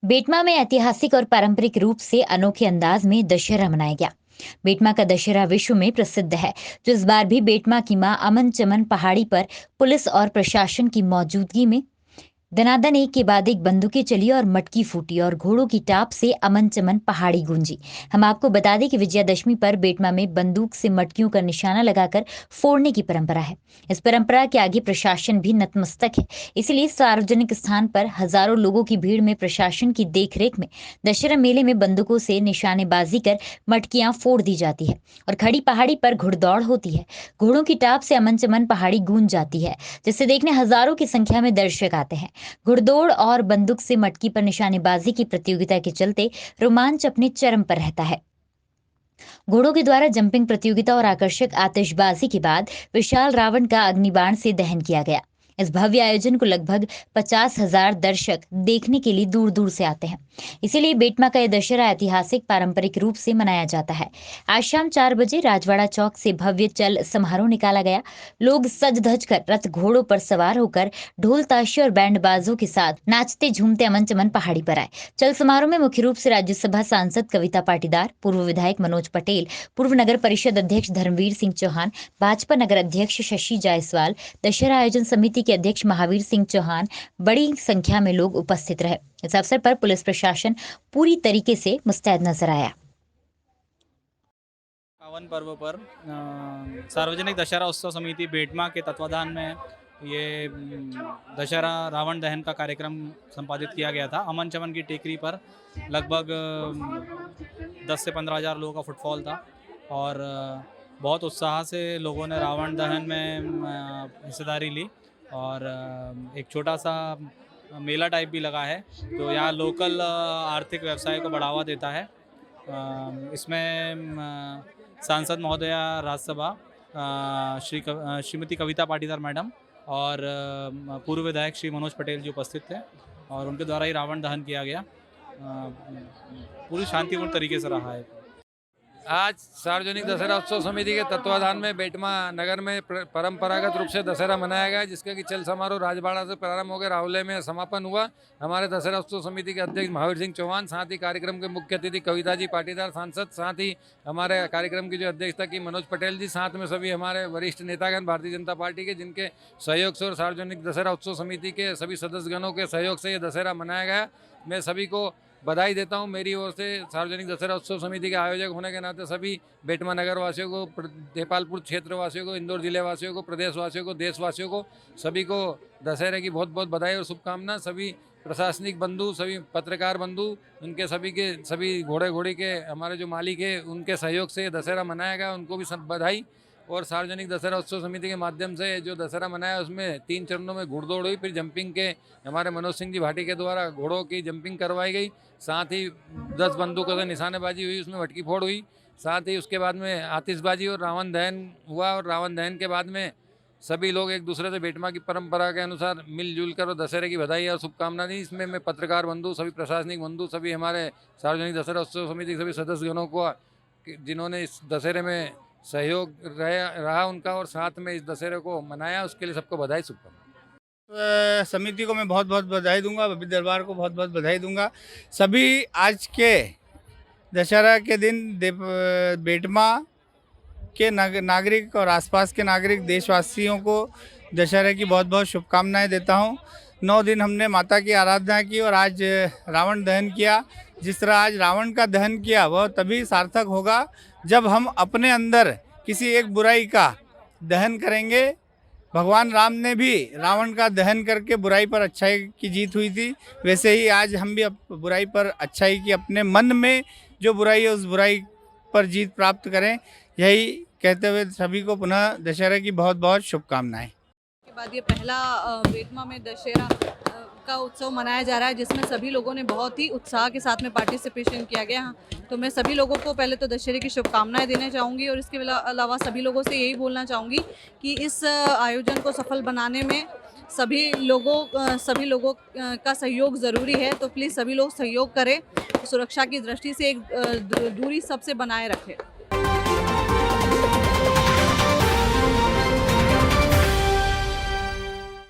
बेटमा में ऐतिहासिक और पारंपरिक रूप से अनोखे अंदाज में दशहरा मनाया गया। बेटमा का दशहरा विश्व में प्रसिद्ध है, जो इस बार भी बेटमा की मां अमन चमन पहाड़ी पर पुलिस और प्रशासन की मौजूदगी में दनादन एक के बाद एक बंदूकें चली और मटकी फूटी और घोड़ों की टाप से अमन चमन पहाड़ी गूंजी। हम आपको बता दें कि विजयादशमी पर बेटमा में बंदूक से मटकियों का निशाना लगाकर फोड़ने की परंपरा है। इस परंपरा के आगे प्रशासन भी नतमस्तक है। इसलिए सार्वजनिक स्थान पर हजारों लोगों की भीड़ में प्रशासन की देखरेख में दशहरा मेले में बंदूकों से निशानेबाजी कर मटकियां फोड़ दी जाती है और खड़ी पहाड़ी पर घुड़दौड़ होती है। घोड़ों की टाप से अमन चमन पहाड़ी गूंज जाती है, जिसे देखने हजारों की संख्या में दर्शक आते हैं। घुड़दौड़ और बंदूक से मटकी पर निशानेबाजी की प्रतियोगिता के चलते रोमांच अपने चरम पर रहता है। घोड़ों के द्वारा जंपिंग प्रतियोगिता और आकर्षक आतिशबाजी के बाद विशाल रावण का अग्निबाण से दहन किया गया। इस भव्य आयोजन को लगभग 50,000 दर्शक देखने के लिए दूर दूर से आते हैं। इसीलिए बेटमा का यह दशहरा ऐतिहासिक पारंपरिक रूप से मनाया जाता है। आज शाम 4 बजे राजवाड़ा चौक से भव्य चल समारोह निकाला गया। लोग सज धज कर रथ घोड़ों पर सवार होकर ढोल ताशे और बैंड बाजों के साथ नाचते झूमते अमन चमन पहाड़ी पर आए। चल समारोह में मुख्य रूप से राज्यसभा सांसद कविता पाटीदार, पूर्व विधायक मनोज पटेल, पूर्व नगर परिषद अध्यक्ष धर्मवीर सिंह चौहान, भाजपा नगर अध्यक्ष शशि जायसवाल, दशहरा आयोजन समिति के अध्यक्ष महावीर सिंह चौहान, बड़ी संख्या में लोग उपस्थित रहे। इस अवसर पर पुलिस प्रशासन पूरी तरीके से मुस्तैद नजर आया। पावन पर्व पर सार्वजनिक दशहरा उत्सव समिति बेटमा के तत्वाधान में ये दशहरा रावण दहन का कार्यक्रम संपादित किया गया था। अमन चमन की टेकरी पर लगभग 10 से 15,000 लोगों का फुटफॉल था और बहुत उत्साह से लोगों ने रावण दहन में हिस्सेदारी ली और एक छोटा सा मेला टाइप भी लगा है, तो यहाँ लोकल आर्थिक व्यवसाय को बढ़ावा देता है। इसमें सांसद महोदया राज्यसभा श्रीमती कविता पाटीदार मैडम और पूर्व विधायक श्री मनोज पटेल जी उपस्थित थे और उनके द्वारा ही रावण दहन किया गया। पूरी शांतिपूर्ण तरीके से रहा है। आज सार्वजनिक दशहरा उत्सव समिति के तत्वाधान में बेटमा नगर में परंपरागत रूप से दशहरा मनाया गया, जिसका कि चल समारोह राजबाड़ा से प्रारंभ होकर रावले में समापन हुआ। हमारे दशहरा उत्सव समिति के अध्यक्ष महावीर सिंह चौहान, साथ ही कार्यक्रम के मुख्य अतिथि कविता जी पाटीदार सांसद, साथ ही हमारे कार्यक्रम की जो अध्यक्षता की मनोज पटेल जी, साथ में सभी हमारे वरिष्ठ नेतागण भारतीय जनता पार्टी के, जिनके सहयोग से और सार्वजनिक दशहरा उत्सव समिति के सभी सदस्यगणों के सहयोग से ये दशहरा मनाया गया। मैं सभी को बधाई देता हूं। मेरी ओर से सार्वजनिक दशहरा उत्सव समिति के आयोजक होने के नाते सभी बेटमा नगर वासियों को, देपालपुर क्षेत्र वासियों को, इंदौर जिले वासियों को, प्रदेश वासियों को, देशवासियों को, सभी को दशहरे की बहुत बहुत बधाई और शुभकामना। सभी प्रशासनिक बंधु, सभी पत्रकार बंधु, उनके सभी के सभी घोड़े घोड़ी के हमारे जो मालिक है, उनके सहयोग से दशहरा मनाया गया, उनको भी सब बधाई। और सार्वजनिक दशहरा उत्सव समिति के माध्यम से जो दशहरा मनाया उसमें 3 चरणों में घुड़दौड़ हुई, फिर जंपिंग के हमारे मनोज सिंह जी भाटी के द्वारा घोड़ों की जंपिंग करवाई गई, साथ ही 10 बंदूकों से निशानेबाजी हुई, उसमें मटकी फोड़ हुई, साथ ही उसके बाद में आतिशबाजी और रावण दहन हुआ। और रावण दहन के बाद में सभी लोग एक दूसरे से बेटमा की परंपरा के अनुसार मिलजुल कर और दशहरे की बधाई और शुभकामना दी। इसमें मैं पत्रकार बंधु, सभी प्रशासनिक बंधु, सभी हमारे सार्वजनिक दशहरा उत्सव समिति के सभी सदस्यगणों को, जिन्होंने इस दशहरे में सहयोग रहा उनका, और साथ में इस दशहरे को मनाया, उसके लिए सबको बधाई शुभकामनाएं। समिति को मैं बहुत बहुत बधाई दूंगा, बब्बी दरबार को बहुत बहुत बधाई दूंगा। सभी आज के दशहरा के दिन बेटमा के नागरिक और आसपास के नागरिक देशवासियों को दशहरे की बहुत बहुत शुभकामनाएं देता हूं। 9 दिन हमने माता की आराधना की और आज रावण दहन किया। जिस तरह आज रावण का दहन किया वह तभी सार्थक होगा जब हम अपने अंदर किसी एक बुराई का दहन करेंगे। भगवान राम ने भी रावण का दहन करके बुराई पर अच्छाई की जीत हुई थी, वैसे ही आज हम भी बुराई पर अच्छाई की, अपने मन में जो बुराई है उस बुराई पर जीत प्राप्त करें। यही कहते हुए सभी को पुनः दशहरे की बहुत बहुत शुभकामनाएं। के बाद ये पहला बेटमा में दशहरा का उत्सव मनाया जा रहा है, जिसमें सभी लोगों ने बहुत ही उत्साह के साथ में पार्टिसिपेशन किया गया। तो मैं सभी लोगों को पहले तो दशहरे की शुभकामनाएं देना चाहूँगी और इसके अलावा सभी लोगों से यही बोलना चाहूँगी कि इस आयोजन को सफल बनाने में सभी लोगों का सहयोग ज़रूरी है। तो प्लीज़ सभी लोग सहयोग करें, सुरक्षा की दृष्टि से एक दूरी सबसे बनाए रखें।